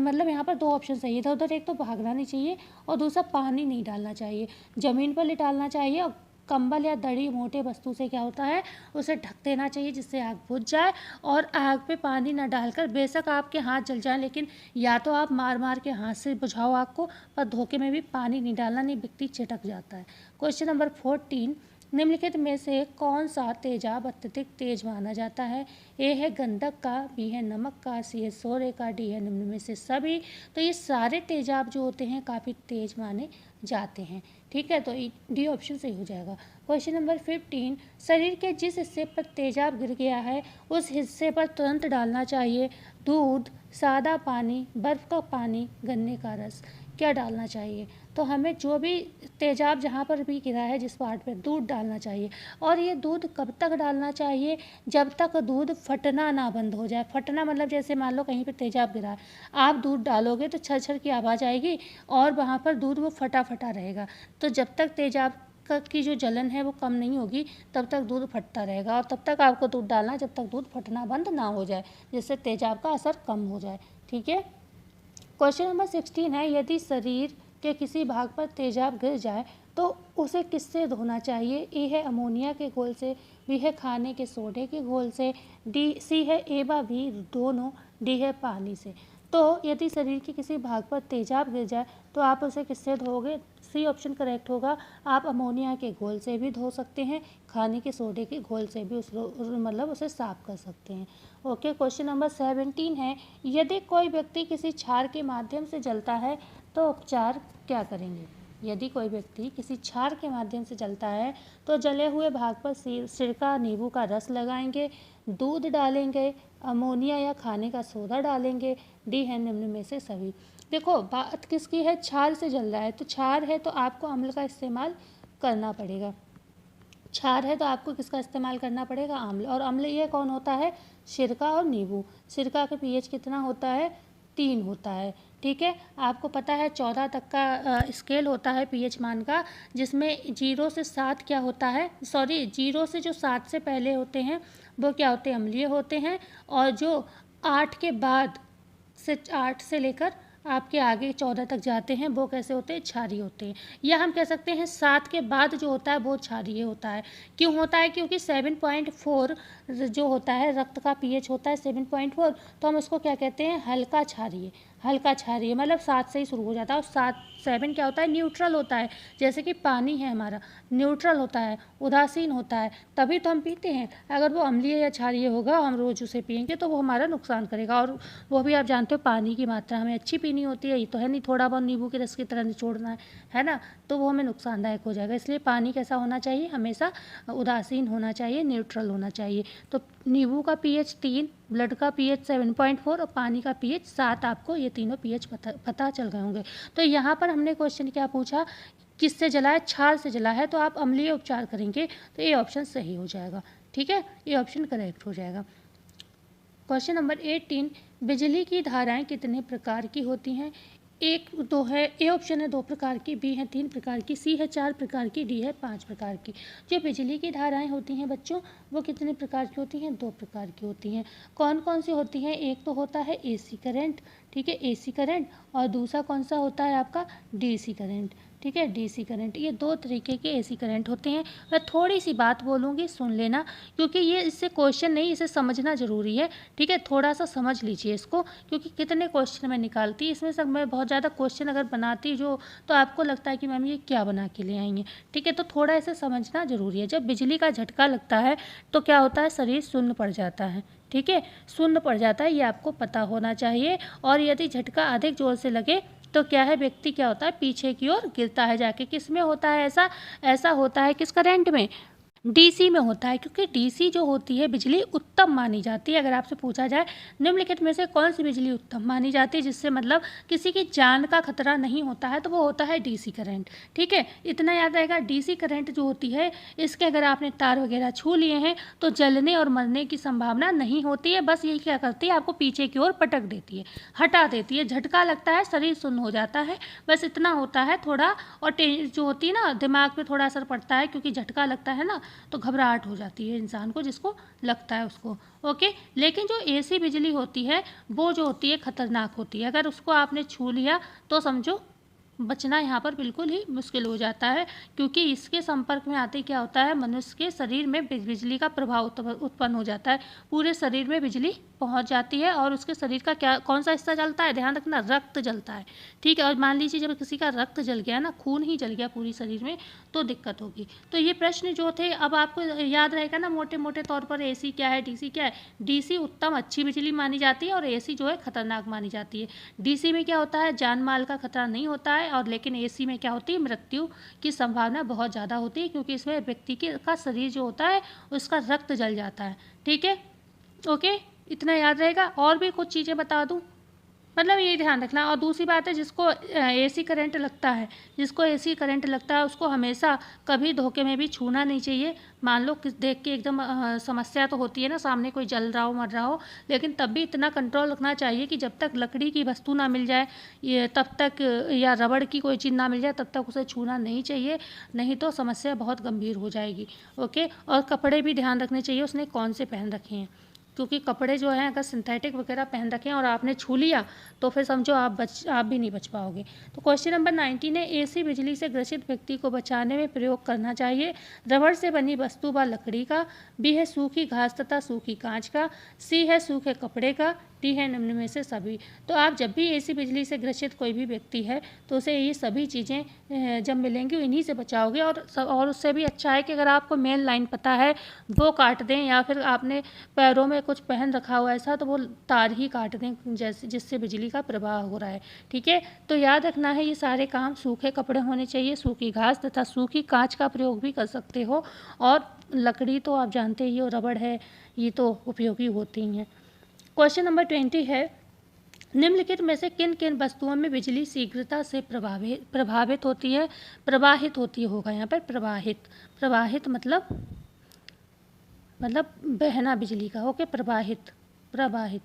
मतलब यहाँ पर 2 ऑप्शन सही था, उधर एक तो भागना नहीं चाहिए और दूसरा पानी नहीं डालना चाहिए, ज़मीन पर लिटालना चाहिए और कंबल या दड़ी मोटे वस्तु से क्या होता है, उसे ढक देना चाहिए जिससे आग बुझ जाए। और आग पे पानी न डालकर, बेशक आपके हाथ जल जाए लेकिन या तो आप मार मार के हाथ से बुझाओ आग को, पर धोखे में भी पानी नहीं डालना, नहीं व्यक्ति चिटक जाता है। क्वेश्चन नंबर 14, निम्नलिखित में से कौन सा तेजाब अत्यधिक तेज माना जाता है? ए है गंधक का, बी है नमक का, सी है सोरे का, डी है निम्न में से सभी। तो ये सारे तेजाब जो होते हैं काफ़ी तेज माने जाते हैं। ठीक है, तो डी ऑप्शन सही हो जाएगा। क्वेश्चन नंबर 15, शरीर के जिस हिस्से पर तेजाब गिर गया है उस हिस्से पर तुरंत डालना चाहिए दूध, सादा पानी, बर्फ़ का पानी, गन्ने का रस। क्या डालना चाहिए? तो हमें जो भी तेजाब जहाँ पर भी गिरा है जिस पार्ट पे, दूध डालना चाहिए। और ये दूध कब तक डालना चाहिए? जब तक दूध फटना ना बंद हो जाए। फटना मतलब जैसे मान लो कहीं पे तेजाब गिरा है, आप दूध डालोगे तो छर छर की आवाज़ आएगी और वहाँ पर दूध वो फटा फटा रहेगा। तो जब तक तेजाब की जो जलन है वो कम नहीं होगी तब तक दूध फटता रहेगा, और तब तक आपको दूध डालना जब तक दूध फटना बंद ना हो जाए, जिससे तेजाब का असर कम हो जाए। ठीक है। क्वेश्चन नंबर 16 है, यदि शरीर के किसी भाग पर तेजाब गिर जाए तो उसे किससे धोना चाहिए? ए है अमोनिया के घोल से, बी है खाने के सोडे के घोल से, सी है ए व बी दोनों, डी है पानी से। तो यदि शरीर के किसी भाग पर तेजाब गिर जाए तो आप उसे किससे धोगे? सी ऑप्शन करेक्ट होगा। आप अमोनिया के घोल से भी धो सकते हैं, खाने के सोडे के घोल से भी मतलब उसे साफ कर सकते हैं। ओके। क्वेश्चन नंबर 17 है, यदि कोई व्यक्ति किसी क्षार के माध्यम से जलता है तो उपचार क्या करेंगे? यदि कोई व्यक्ति किसी क्षार के माध्यम से जलता है तो जले हुए भाग पर सिरका, नींबू का रस लगाएंगे, दूध डालेंगे, अमोनिया या खाने का सोडा डालेंगे, डी है निम्न में से सभी। देखो बात किसकी है, क्षार से जल रहा है तो क्षार है तो आपको अम्ल का इस्तेमाल करना पड़ेगा। क्षार है तो आपको किसका इस्तेमाल करना पड़ेगा? अम्ल। और अम्ल ये कौन होता है? सिरका और नींबू। सिरका का पीएच कितना होता है? 3 होता है। ठीक है, आपको पता है 14 तक का स्केल होता है पीएच मान का, जिसमें 0 से 7 क्या होता है, सॉरी 0 से जो 7 से पहले होते हैं वो क्या होते हैं? अम्लीय होते हैं। और जो 8 के बाद से 8 से लेकर आपके आगे 14 तक जाते हैं वो कैसे होते हैं? क्षारीय होते हैं। या हम कह सकते हैं 7 के बाद जो होता है वो क्षारीय होता है। क्यों होता है? क्योंकि 7.4 जो होता है रक्त का पीएच होता है 7.4, तो हम उसको क्या कहते हैं? हल्का क्षारीय। हल्का क्षारीय मतलब 7 से ही शुरू हो जाता है। और 7 क्या होता है? न्यूट्रल होता है। जैसे कि पानी है हमारा, न्यूट्रल होता है, उदासीन होता है, तभी तो हम पीते हैं। अगर वो अम्लीय या क्षारीय होगा, हम रोज़ उसे पियेंगे तो वो हमारा नुकसान करेगा। और वो भी आप जानते हो पानी की मात्रा हमें अच्छी पीनी होती है, ये तो है नहीं थोड़ा बहुत नींबू के रस की तरह निचोड़ना है ना, तो वो हमें नुकसानदायक हो जाएगा। इसलिए पानी कैसा होना चाहिए? हमेशा उदासीन होना चाहिए, न्यूट्रल होना चाहिए। तो नींबू का पीएच 3, ब्लड का पीएच 7.4 और पानी का पीएच 7, आपको ये तीनों पीएच पता चल गए होंगे। तो यहाँ पर हमने क्वेश्चन क्या पूछा? किससे जला है? क्षार से जला है, तो आप अम्लीय उपचार करेंगे, तो ये ऑप्शन सही हो जाएगा। ठीक है, ये ऑप्शन करेक्ट हो जाएगा। क्वेश्चन नंबर 18, बिजली की धाराएं कितने प्रकार की होती हैं? 1, 2 है, ए ऑप्शन है 2 प्रकार की, बी है 3 प्रकार की, सी है 4 प्रकार की, डी है 5 प्रकार की। जो बिजली की धाराएं होती हैं बच्चों, वो कितने प्रकार की होती हैं? 2 प्रकार की होती हैं। कौन कौन सी होती हैं? एक तो होता है एसी करंट, ठीक है, एसी करंट, और दूसरा कौन सा होता है आपका? DC current. ठीक है, डीसी करंट। ये 2 तरीके के एसी करंट होते हैं। मैं थोड़ी सी बात बोलूँगी, सुन लेना, क्योंकि ये इससे क्वेश्चन नहीं, इसे समझना ज़रूरी है। ठीक है, थोड़ा सा समझ लीजिए इसको, क्योंकि कितने क्वेश्चन मैं निकालती, इसमें सब मैं बहुत ज़्यादा क्वेश्चन अगर बनाती जो, तो आपको लगता है कि मैम ये क्या बना के ले आई हैं। ठीक है, तो थोड़ा इसे समझना ज़रूरी है। जब बिजली का झटका लगता है तो क्या होता है? शरीर सुन्न पड़ जाता है। ठीक है, सुन्न पड़ जाता है, ये आपको पता होना चाहिए। और यदि झटका अधिक जोर से लगे तो क्या है? व्यक्ति क्या होता है? पीछे की ओर गिरता है जाके। किस में होता है ऐसा? ऐसा होता है किस करंट में? डीसी में होता है, क्योंकि डीसी जो होती है बिजली उत्तम मानी जाती है। अगर आपसे पूछा जाए निम्नलिखित में से कौन सी बिजली उत्तम मानी जाती है, जिससे मतलब किसी की जान का खतरा नहीं होता है, तो वो होता है डीसी करंट। ठीक है, इतना याद रहेगा। डीसी करंट जो होती है, इसके अगर आपने तार वगैरह छू लिए हैं तो जलने और मरने की संभावना नहीं होती है। बस यही क्या करती है? आपको पीछे की ओर पटक देती है, हटा देती है। झटका लगता है, शरीर सुन्न हो जाता है, बस इतना होता है थोड़ा। और जो होती है ना, दिमाग पे थोड़ा असर पड़ता है, क्योंकि झटका लगता है ना, तो घबराहट हो जाती है इंसान को, जिसको लगता है उसको। ओके, लेकिन जो एसी बिजली होती है वो जो होती है खतरनाक होती है। अगर उसको आपने छू लिया तो समझो बचना यहाँ पर बिल्कुल ही मुश्किल हो जाता है, क्योंकि इसके संपर्क में आते क्या होता है, मनुष्य के शरीर में बिजली का प्रभाव उत्पन्न हो जाता है। पूरे शरीर में बिजली पहुंच जाती है और उसके शरीर का क्या कौन सा हिस्सा जलता है, ध्यान रखना, रक्त जलता है। ठीक है, और मान लीजिए जब किसी का रक्त जल गया ना, खून ही जल गया पूरी शरीर में, तो दिक्कत होगी। तो ये प्रश्न जो थे, अब आपको याद रहेगा ना मोटे मोटे तौर पर, एसी क्या है, डीसी क्या है। डीसी उत्तम अच्छी बिजली मानी जाती है और एसी जो है खतरनाक मानी जाती है। डीसी में क्या होता है, जान माल का खतरा नहीं होता है, और लेकिन एसी में क्या होती है, मृत्यु की संभावना बहुत ज़्यादा होती है, क्योंकि इसमें व्यक्ति का शरीर जो होता है उसका रक्त जल जाता है। ठीक है, ओके, इतना याद रहेगा। और भी कुछ चीज़ें बता दूं, मतलब ये ध्यान रखना। और दूसरी बात है, जिसको एसी करंट लगता है, जिसको एसी करंट लगता है उसको हमेशा कभी धोखे में भी छूना नहीं चाहिए। मान लो किस देख के एकदम समस्या तो होती है ना, सामने कोई जल रहा हो मर रहा हो, लेकिन तब भी इतना कंट्रोल रखना चाहिए कि जब तक लकड़ी की वस्तु ना मिल जाए, ये तब तक, या रबड़ की कोई चीज़ ना मिल जाए, तब तक उसे छूना नहीं चाहिए, नहीं तो समस्या बहुत गंभीर हो जाएगी। ओके, और कपड़े भी ध्यान रखने चाहिए उसने कौन से पहन रखे हैं, क्योंकि कपड़े जो हैं अगर सिंथेटिक वगैरह पहन रखे हैं और आपने छू लिया तो फिर समझो आप भी नहीं बच पाओगे। तो क्वेश्चन नंबर 19 है, एसी बिजली से ग्रसित व्यक्ति को बचाने में प्रयोग करना चाहिए। रबड़ से बनी वस्तु व लकड़ी का। बी है सूखी घास तथा सूखी कांच का। सी है सूखे कपड़े का। डी है निम्न में से सभी। तो आप जब भी एसी बिजली से ग्रसित कोई भी व्यक्ति है तो उसे ये सभी चीज़ें जब मिलेंगी इन्हीं से बचाओगे। और उससे भी अच्छा है कि अगर आपको मेन लाइन पता है वो काट दें, या फिर आपने पैरों में कुछ पहन रखा हो ऐसा, तो वो तार ही काट दें जैसे जिससे बिजली का प्रवाह हो रहा है। ठीक है, तो याद रखना है ये सारे काम, सूखे कपड़े होने चाहिए, सूखी घास तथा सूखी कांच का प्रयोग भी कर सकते हो, और लकड़ी तो आप जानते ही हो, रबड़ है, ये तो उपयोगी होती हैं। क्वेश्चन नंबर 20 है, निम्नलिखित में से किन किन वस्तुओं में बिजली शीघ्रता से प्रभावित होती है, प्रवाहित होती होगा यहाँ पर, प्रवाहित मतलब बहना बिजली का। ओके, प्रवाहित।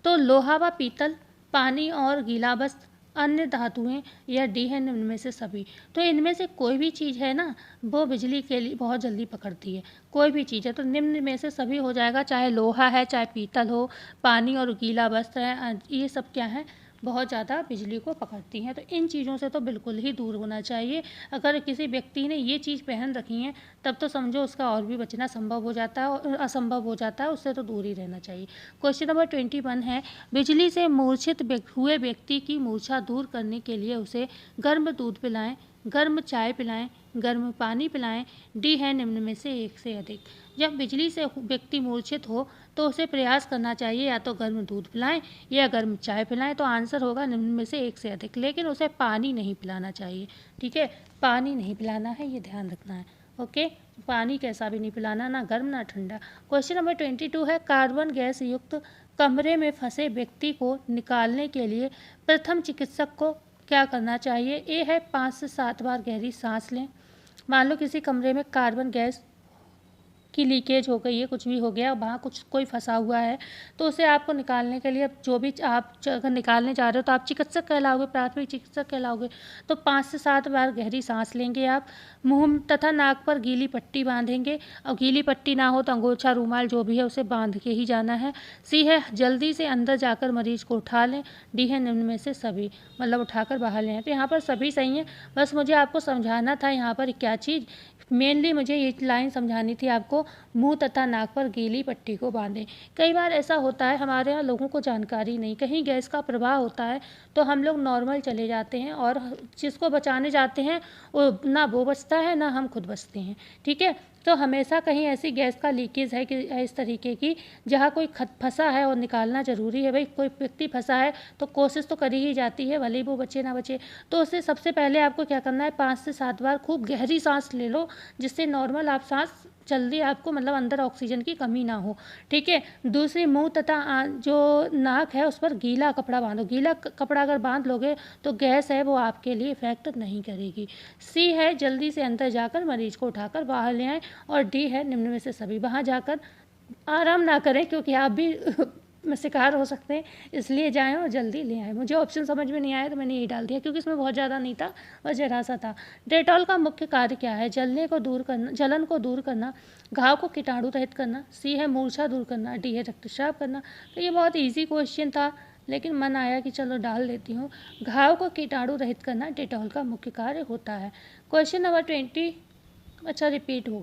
तो लोहा व पीतल, पानी और गीला वस्त्र, अन्य धातुएं, या डी है निम्न में से सभी। तो इनमें से कोई भी चीज़ है ना, वो बिजली के लिए बहुत जल्दी पकड़ती है। कोई भी चीज़ है तो निम्न में से सभी हो जाएगा, चाहे लोहा है, चाहे पीतल हो, पानी और गीला वस्त्र है, ये सब क्या है, बहुत ज़्यादा बिजली को पकड़ती हैं। तो इन चीज़ों से तो बिल्कुल ही दूर होना चाहिए। अगर किसी व्यक्ति ने ये चीज़ पहन रखी है तब तो समझो उसका और भी बचना संभव हो जाता है और असंभव हो जाता है, उससे तो दूर ही रहना चाहिए। क्वेश्चन नंबर 21 है, बिजली से मूर्छित हुए व्यक्ति की मूर्छा दूर करने के लिए उसे गर्म दूध पिलाएं, गर्म चाय पिलाएं, गर्म पानी पिलाएं, डी है निम्न में से एक से अधिक। जब बिजली से व्यक्ति मूर्छित हो तो उसे प्रयास करना चाहिए या तो गर्म दूध पिलाएं या गर्म चाय पिलाएं। तो आंसर होगा निम्न में से एक से अधिक, लेकिन उसे पानी नहीं पिलाना चाहिए। ठीक है, पानी नहीं पिलाना है, ये ध्यान रखना है। ओके, पानी कैसा भी नहीं पिलाना, ना गर्म ना ठंडा। क्वेश्चन नंबर 22 है, कार्बन गैस युक्त कमरे में फंसे व्यक्ति को निकालने के लिए प्रथम चिकित्सक को क्या करना चाहिए। ए है 5 से 7 बार गहरी सांस लें। मान लो किसी कमरे में कार्बन गैस की लीकेज हो गई है, कुछ भी हो गया, वहाँ कोई फंसा हुआ है, तो उसे आपको निकालने के लिए, अब जो भी आप अगर निकालने जा रहे हो तो आप चिकित्सक कहलाओगे, प्राथमिक चिकित्सक कहलाओगे। तो 5 से 7 बार गहरी सांस लेंगे आप, मुंह तथा नाक पर गीली पट्टी बांधेंगे, और गीली पट्टी ना हो तो अंगोछा रूमाल जो भी है उसे बांध के ही जाना है। सी है जल्दी से अंदर जाकर मरीज को उठा लें। डी है निम्न में से सभी, मतलब उठाकर बाहर लें। तो यहाँ पर सभी सही हैं, बस मुझे आपको समझाना था यहाँ पर क्या चीज़, मेनली मुझे ये लाइन समझानी थी आपको, मुंह तथा नाक पर गीली पट्टी को बांधें। कई बार ऐसा होता है हमारे यहाँ लोगों को जानकारी नहीं, कहीं गैस का प्रवाह होता है तो हम लोग नॉर्मल चले जाते हैं और जिसको बचाने जाते हैं वो ना वो बचता है ना हम खुद बचते हैं। ठीक है, तो हमेशा कहीं ऐसी गैस का लीकेज है कि इस तरीके की जहाँ कोई फंसा है और निकालना ज़रूरी है, भाई कोई व्यक्ति फंसा है तो कोशिश तो करी ही जाती है, भले ही वो बचे ना बचे। तो उससे सबसे पहले आपको क्या करना है, 5 से 7 बार खूब गहरी सांस ले लो, जिससे नॉर्मल आप सांस जल्दी आपको, मतलब अंदर ऑक्सीजन की कमी ना हो। ठीक है, दूसरी मुंह तथा जो नाक है उस पर गीला कपड़ा बांधो। गीला कपड़ा अगर बांध लोगे तो गैस है वो आपके लिए इफेक्ट नहीं करेगी। सी है जल्दी से अंदर जाकर मरीज को उठाकर बाहर ले आएँ, और डी है निम्न में से सभी, वहाँ जाकर आराम ना करें क्योंकि आप भी में शिकार हो सकते हैं, इसलिए जाएं और जल्दी ले आएँ। मुझे ऑप्शन समझ में नहीं आया तो मैंने यही डाल दिया क्योंकि इसमें बहुत ज़्यादा नहीं था और जरा सा था। डेटॉल का मुख्य कार्य क्या है, जलन को दूर करना, घाव को कीटाणु रहित करना, सी है मूर्छा दूर करना, डी है रक्तस्राव करना। तो ये बहुत ईजी क्वेश्चन था, लेकिन मन आया कि चलो डाल देती हूँ। घाव को कीटाणु रहित करना डेटॉल का मुख्य कार्य होता है। क्वेश्चन नंबर 20, अच्छा रिपीटेड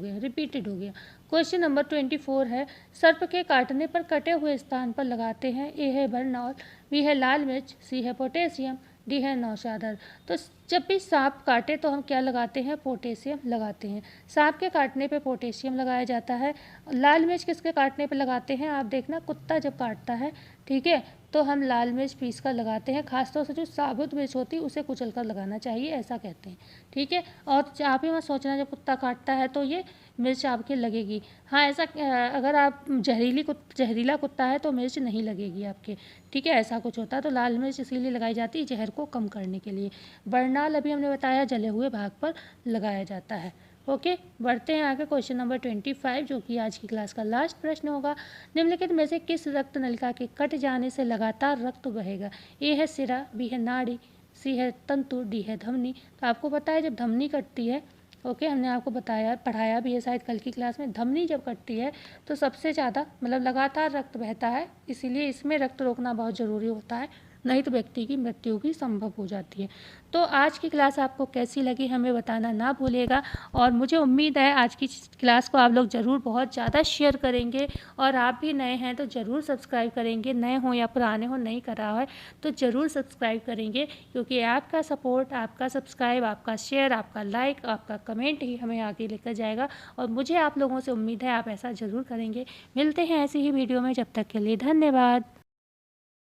हो गया। क्वेश्चन नंबर 24 है, सर्प के काटने पर कटे हुए स्थान पर लगाते हैं। ए है बरनौल, बी है लाल मिर्च, सी है पोटेशियम, डी है नौशादर। तो जब भी सांप काटे तो हम क्या लगाते हैं? पोटेशियम लगाते हैं। सांप के काटने पे पोटेशियम लगाया जाता है। लाल मिर्च किसके काटने पे लगाते हैं? आप देखना, कुत्ता जब काटता है, ठीक है, तो हम लाल मिर्च पीस कर लगाते हैं। खासतौर से जो साबुत मिर्च होती है उसे कुचल कर लगाना चाहिए, ऐसा कहते हैं, ठीक है। और आप ही मत सोचना जब कुत्ता काटता है तो ये मिर्च आपके लगेगी। हाँ, ऐसा अगर आप जहरीला कुत्ता है तो मिर्च नहीं लगेगी आपके, ठीक है, ऐसा कुछ होता है। तो लाल मिर्च इसीलिए लगाई जाती है जहर को कम करने के लिए। बरनाल अभी हमने बताया जले हुए भाग पर लगाया जाता है। ओके, बढ़ते हैं आगे। क्वेश्चन नंबर 25 जो कि आज की क्लास का लास्ट प्रश्न होगा। निम्नलिखित में से किस रक्त नलिका के कट जाने से लगातार रक्त बहेगा? ए है सिरा, बी है नाड़ी, सी है तंतु, डी है धमनी। तो आपको पता है जब धमनी कटती है, ओके, हमने आपको बताया, पढ़ाया भी है शायद कल की क्लास में, धमनी जब कटती है तो सबसे ज़्यादा मतलब लगातार रक्त बहता है, इसीलिए इसमें रक्त रोकना बहुत ज़रूरी होता है, नहीं तो व्यक्ति की मृत्यु भी संभव हो जाती है। तो आज की क्लास आपको कैसी लगी हमें बताना ना भूलिएगा, और मुझे उम्मीद है आज की क्लास को आप लोग ज़रूर बहुत ज़्यादा शेयर करेंगे, और आप भी नए हैं तो ज़रूर सब्सक्राइब करेंगे, नए हों या पुराने हों, नहीं करा है तो ज़रूर सब्सक्राइब करेंगे, क्योंकि आपका सपोर्ट, आपका सब्सक्राइब, आपका शेयर, आपका लाइक, आपका कमेंट ही हमें आगे लेकर जाएगा, और मुझे आप लोगों से उम्मीद है आप ऐसा ज़रूर करेंगे। मिलते हैं ऐसी ही वीडियो में, जब तक के लिए धन्यवाद।